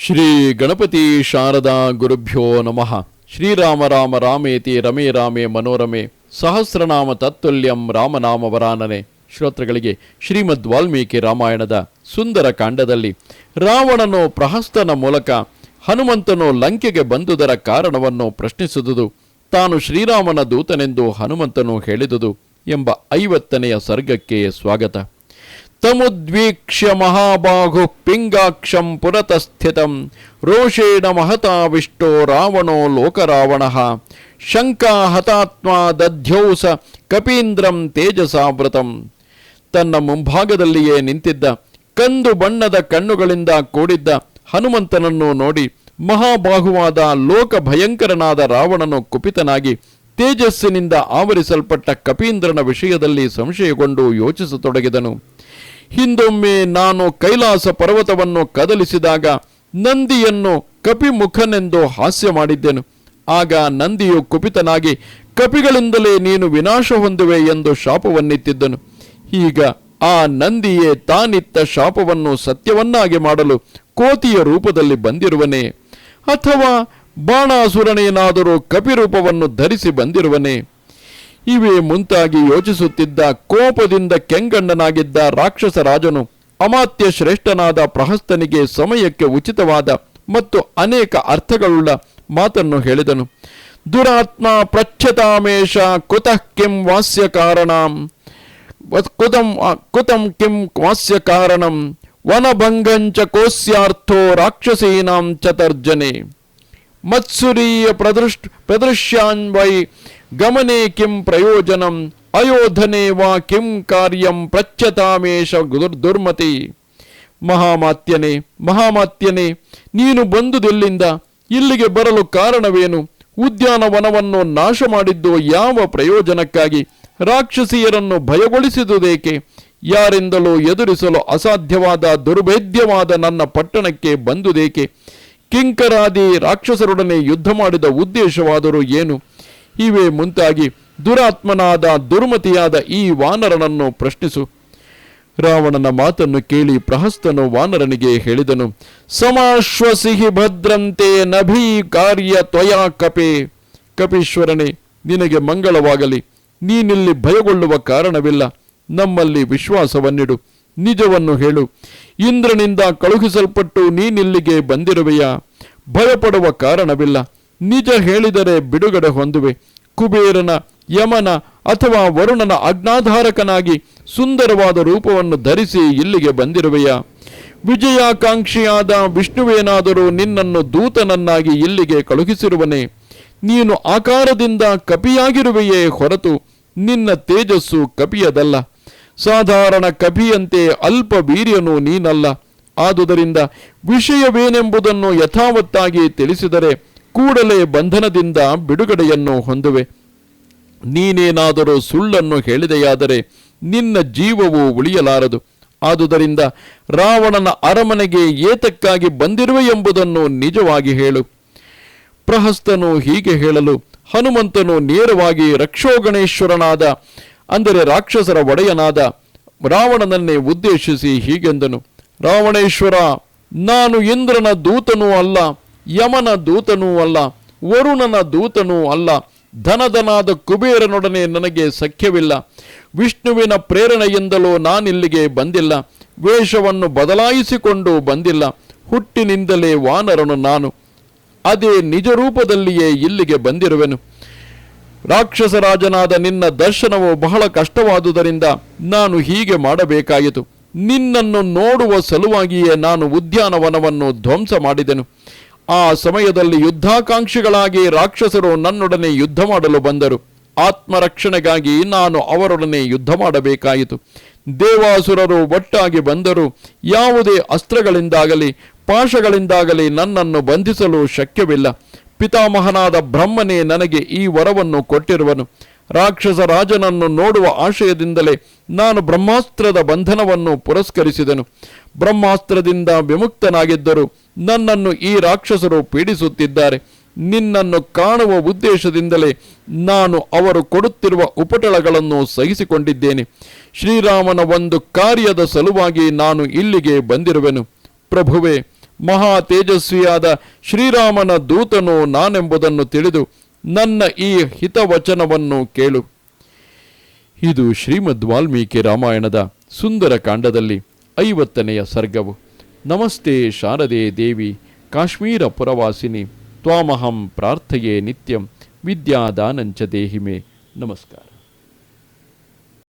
ಶ್ರೀ ಗಣಪತಿ ಶಾರದಾ ಗುರುಭ್ಯೋ ನಮಃ. ಶ್ರೀರಾಮ ರಾಮ ರಾಮೇತಿ ರಮೇ ರಾಮೇ ಮನೋರಮೆ ಸಹಸ್ರನಾಮ ತತ್ತುಲ್ಯಂ ರಾಮನಾಮ ವರಾನನೆ. ಶ್ರೋತೃಗಳಿಗೆ ಶ್ರೀಮದ್ ವಾಲ್ಮೀಕಿ ರಾಮಾಯಣದ ಸುಂದರ ಕಾಂಡದಲ್ಲಿ ರಾವಣನು ಪ್ರಹಸ್ತನ ಮೂಲಕ ಹನುಮಂತನು ಲಂಕೆಗೆ ಬಂದುದರ ಕಾರಣವನ್ನು ಪ್ರಶ್ನಿಸಿದುದು, ತಾನು ಶ್ರೀರಾಮನ ದೂತನೆಂದು ಹನುಮಂತನು ಹೇಳಿದುದು ಎಂಬ 50ನೇ ಸರ್ಗಕ್ಕೆ ಸ್ವಾಗತ. ತಮುದ್ವೀಕ್ಷ್ಯ ಮಹಾಬಾಹು ಪಿಂಗಾಕ್ಷಂ ಪುರತಸ್ಥಿತಂ ರೋಷೇಣ ಮಹತಾವಿಷ್ಟೋ ರಾವಣೋ ಲೋಕರಾವಣಃ ಶಂಕಾ ಹತಾತ್ಮ ದಧ್ಯೌಸ ಕಪೀಂದ್ರಂ ತೇಜಸಾವೃತಂ. ತನ್ನ ಮುಂಭಾಗದಲ್ಲಿಯೇ ನಿಂತಿದ್ದ ಕಂದು ಬಣ್ಣದ ಕಣ್ಣುಗಳಿಂದ ಕೂಡಿದ್ದ ಹನುಮಂತನನ್ನು ನೋಡಿ ಮಹಾಬಾಹುವಾದ ಲೋಕ ಭಯಂಕರನಾದ ರಾವಣನು ಕುಪಿತನಾಗಿ ತೇಜಸ್ಸಿನಿಂದ ಆವರಿಸಲ್ಪಟ್ಟ ಕಪೀಂದ್ರನ ವಿಷಯದಲ್ಲಿ ಸಂಶಯಗೊಂಡು ಯೋಚಿಸತೊಡಗಿದನು. ಹಿಂದೊಮ್ಮೆ ನಾನು ಕೈಲಾಸ ಪರ್ವತವನ್ನು ಕದಲಿಸಿದಾಗ ನಂದಿಯನ್ನು ಕಪಿಮುಖನೆಂದು ಹಾಸ್ಯ ಮಾಡಿದ್ದೆನು. ಆಗ ನಂದಿಯು ಕುಪಿತನಾಗಿ ಕಪಿಗಳಿಂದಲೇ ನೀನು ವಿನಾಶ ಹೊಂದುವೆ ಎಂದು ಶಾಪವನ್ನಿತ್ತಿದ್ದನು. ಈಗ ಆ ನಂದಿಯೇ ತಾನಿತ್ತ ಶಾಪವನ್ನು ಸತ್ಯವನ್ನಾಗಿ ಮಾಡಲು ಕೋತಿಯ ರೂಪದಲ್ಲಿ ಬಂದಿರುವನೇ, ಅಥವಾ ಬಾಣಾಸುರನೇನಾದರೂ ಕಪಿರೂಪವನ್ನು ಧರಿಸಿ ಬಂದಿರುವನೇ? ಇವೇ ಮುಂತಾಗಿ ಯೋಚಿಸುತ್ತಿದ್ದ ಕೋಪದಿಂದ ಕೆಂಗಣ್ಣನಾಗಿದ್ದ ರಾಕ್ಷಸ ರಾಜನು ಅಮಾತ್ಯ ಶ್ರೇಷ್ಠನಾದ ಪ್ರಹಸ್ತನಿಗೆ ಸಮಯಕ್ಕೆ ಉಚಿತವಾದ ಮತ್ತು ಅನೇಕ ಅರ್ಥಗಳುಳ್ಳ ಮಾತನ್ನು ಹೇಳಿದನು. ದುರಾತ್ಮ ಪ್ರಚ್ಛತಾಮೇಶ ಕುತಃ ಕಿಂ ವಾಸ್ಯ ಕಾರಣಂ ಕುತಂ ಕಿಂ ವಾಸ್ಯ ಕಾರಣಂ ವನಭಂಗಂಚ ಕೋಸ್ಯಾರ್ಥೋ ರಾಕ್ಷಸೀನಾಂ ಚತರ್ಜನೆ ಮತ್ಸುರೀಯ ಪ್ರದೃಶ್ಯಾನ್ವೈ ಗಮನೆ ಕಿಂ ಪ್ರಯೋಜನಂ ಅಯೋಧನೆ ವಾ ಕಿಂ ಕಾರ್ಯಂ ಪ್ರಚ್ಛತಾಮೇಶ ದುರ್ಮತಿ. ಮಹಾಮಾತ್ಯನೇ, ನೀನು ಬಂದುದೆಲ್ಲಿಂದ? ಇಲ್ಲಿಗೆ ಬರಲು ಕಾರಣವೇನು? ಉದ್ಯಾನವನವನ್ನು ನಾಶ ಮಾಡಿದ್ದು ಯಾವ ಪ್ರಯೋಜನಕ್ಕಾಗಿ? ರಾಕ್ಷಸಿಯರನ್ನು ಭಯಗೊಳಿಸಿದುದೇಕೆ? ಯಾರಿಂದಲೂ ಎದುರಿಸಲು ಅಸಾಧ್ಯವಾದ ದುರ್ಭೇದ್ಯವಾದ ನನ್ನ ಪಟ್ಟಣಕ್ಕೆ ಬಂದುದೇಕೆ? ಕಿಂಕರಾದಿ ರಾಕ್ಷಸರೊಡನೆ ಯುದ್ಧ ಮಾಡಿದ ಉದ್ದೇಶವಾದರೂ ಏನು? ಇವೇ ಮುಂತಾಗಿ ದುರಾತ್ಮನಾದ ದುರ್ಮತಿಯಾದ ಈ ವಾನರನನ್ನು ಪ್ರಶ್ನಿಸು. ರಾವಣನ ಮಾತನ್ನು ಕೇಳಿ ಪ್ರಹಸ್ತನು ವಾನರನಿಗೆ ಹೇಳಿದನು, ಸಮಾಶ್ವಸಿಹಿ ಭದ್ರಂತೆ ನಭೀ ಕಾರ್ಯ ತ್ವಯಾ ಕಪೇ. ಕಪೀಶ್ವರನೇ, ನಿನಗೆ ಮಂಗಳವಾಗಲಿ. ನೀನಿಲ್ಲಿ ಭಯಗೊಳ್ಳುವ ಕಾರಣವಿಲ್ಲ. ನಮ್ಮಲ್ಲಿ ವಿಶ್ವಾಸವನ್ನಿಡು. ನಿಜವನ್ನು ಹೇಳು. ಇಂದ್ರನಿಂದ ಕಳುಹಿಸಲ್ಪಟ್ಟು ನೀನಿಲ್ಲಿಗೆ ಬಂದಿರುವೆಯಾ? ಭಯಪಡುವ ಕಾರಣವಿಲ್ಲ. ನಿಜ ಹೇಳಿದರೆ ಬಿಡುಗಡೆ ಹೊಂದುವೆ. ಕುಬೇರನ, ಯಮನ ಅಥವಾ ವರುಣನ ಅಗ್ನಾಧಾರಕನಾಗಿ ಸುಂದರವಾದ ರೂಪವನ್ನು ಧರಿಸಿ ಇಲ್ಲಿಗೆ ಬಂದಿರುವೆಯಾ? ವಿಜಯಾಕಾಂಕ್ಷಿಯಾದ ವಿಷ್ಣುವೇನಾದರೂ ನಿನ್ನನ್ನು ದೂತನನ್ನಾಗಿ ಇಲ್ಲಿಗೆ ಕಳುಹಿಸಿರುವನೇ? ನೀನು ಆಕಾರದಿಂದ ಕಪಿಯಾಗಿರುವೆಯೇ ಹೊರತು ನಿನ್ನ ತೇಜಸ್ಸು ಕಪಿಯದಲ್ಲ. ಸಾಧಾರಣ ಕಪಿಯಂತೆ ಅಲ್ಪ ವೀರ್ಯನು ನೀನಲ್ಲ. ಆದುದರಿಂದ ವಿಷಯವೇನೆಂಬುದನ್ನು ಯಥಾವತ್ತಾಗಿ ತಿಳಿಸಿದರೆ ಕೂಡಲೇ ಬಂಧನದಿಂದ ಬಿಡುಗಡೆಯನ್ನು ಹೊಂದುವೆ. ನೀನೇನಾದರೂ ಸುಳ್ಳನ್ನು ಹೇಳಿದೆಯಾದರೆ ನಿನ್ನ ಜೀವವು ಉಳಿಯಲಾರದು. ಆದುದರಿಂದ ರಾವಣನ ಅರಮನೆಗೆ ಏತಕ್ಕಾಗಿ ಬಂದಿರುವೆ ಎಂಬುದನ್ನು ನಿಜವಾಗಿ ಹೇಳು. ಪ್ರಹಸ್ತನು ಹೀಗೆ ಹೇಳಲು ಹನುಮಂತನು ನೇರವಾಗಿ ರಕ್ಷೋಗಣೇಶ್ವರನಾದ, ಅಂದರೆ ರಾಕ್ಷಸರ ಒಡೆಯನಾದ ರಾವಣನನ್ನೇ ಉದ್ದೇಶಿಸಿ ಹೀಗೆಂದನು, ರಾವಣೇಶ್ವರ, ನಾನು ಇಂದ್ರನ ದೂತನೂ ಅಲ್ಲ, ಯಮನ ದೂತನೂ ಅಲ್ಲ, ವರುಣನ ದೂತನೂ ಅಲ್ಲ. ಧನಧನಾದ ಕುಬೇರನೊಡನೆ ನನಗೆ ಸಖ್ಯವಿಲ್ಲ. ವಿಷ್ಣುವಿನ ಪ್ರೇರಣೆಯಿಂದಲೂ ನಾನಿಲ್ಲಿಗೆ ಬಂದಿಲ್ಲ. ವೇಷವನ್ನು ಬದಲಾಯಿಸಿಕೊಂಡು ಬಂದಿಲ್ಲ. ಹುಟ್ಟಿನಿಂದಲೇ ವಾನರನು ನಾನು. ಅದೇ ನಿಜ ರೂಪದಲ್ಲಿಯೇ ಇಲ್ಲಿಗೆ ಬಂದಿರುವೆನು. ರಾಕ್ಷಸರಾಜನಾದ ನಿನ್ನ ದರ್ಶನವು ಬಹಳ ಕಷ್ಟವಾದುದರಿಂದ ನಾನು ಹೀಗೆ ಮಾಡಬೇಕಾಯಿತು. ನಿನ್ನನ್ನು ನೋಡುವ ಸಲುವಾಗಿಯೇ ನಾನು ಉದ್ಯಾನವನವನ್ನು ಧ್ವಂಸ ಮಾಡಿದೆನು. ಆ ಸಮಯದಲ್ಲಿ ಯುದ್ಧಾಕಾಂಕ್ಷಿಗಳಾಗಿ ರಾಕ್ಷಸರು ನನ್ನೊಡನೆ ಯುದ್ಧ ಮಾಡಲು ಬಂದರು. ಆತ್ಮರಕ್ಷಣೆಗಾಗಿ ನಾನು ಅವರೊಡನೆ ಯುದ್ಧ ಮಾಡಬೇಕಾಯಿತು. ದೇವಾಸುರರು ಒಟ್ಟಾಗಿ ಬಂದರೂ ಯಾವುದೇ ಅಸ್ತ್ರಗಳಿಂದಾಗಲಿ ಪಾಶಗಳಿಂದಾಗಲಿ ನನ್ನನ್ನು ಬಂಧಿಸಲು ಶಕ್ಯವಿಲ್ಲ. ಪಿತಾಮಹನಾದ ಬ್ರಹ್ಮನೇ ನನಗೆ ಈ ವರವನ್ನು ಕೊಟ್ಟಿರುವನು. ರಾಕ್ಷಸ ರಾಜನನ್ನು ನೋಡುವ ಆಶಯದಿಂದಲೇ ನಾನು ಬ್ರಹ್ಮಾಸ್ತ್ರದ ಬಂಧನವನ್ನು ಪುರಸ್ಕರಿಸಿದನು. ಬ್ರಹ್ಮಾಸ್ತ್ರದಿಂದ ವಿಮುಕ್ತನಾಗಿದ್ದರೂ ನನ್ನನ್ನು ಈ ರಾಕ್ಷಸರು ಪೀಡಿಸುತ್ತಿದ್ದಾರೆ. ನಿನ್ನನ್ನು ಕಾಣುವ ಉದ್ದೇಶದಿಂದಲೇ ನಾನು ಅವರು ಕೊಡುತ್ತಿರುವ ಉಪಟಳಗಳನ್ನು ಸಹಿಸಿಕೊಂಡಿದ್ದೇನೆ. ಶ್ರೀರಾಮನ ಒಂದು ಕಾರ್ಯದ ಸಲುವಾಗಿ ನಾನು ಇಲ್ಲಿಗೆ ಬಂದಿರುವೆನು. ಪ್ರಭುವೇ, ಮಹಾ ತೇಜಸ್ವಿಯಾದ ಶ್ರೀರಾಮನ ದೂತನು ನಾನೆಂಬುದನ್ನು ತಿಳಿದು ನನ್ನ ಈ ಹಿತವಚನವನ್ನು ಕೇಳು. ಇದು ಶ್ರೀಮದ್ ವಾಲ್ಮೀಕಿ ರಾಮಾಯಣದ ಸುಂದರ ಕಾಂಡದಲ್ಲಿ 50ನೆಯ ಸರ್ಗವು. ನಮಸ್ತೆ ಶಾರದೆ ದೇವಿ ಕಾಶ್ಮೀರ ಪುರವಾಸಿನಿ ತ್ವಾಮಹಂ ಪ್ರಾರ್ಥಯೇ ನಿತ್ಯಂ ವಿದ್ಯಾದಾನಂಚ ದೇಹಿಮೆ. ನಮಸ್ಕಾರ.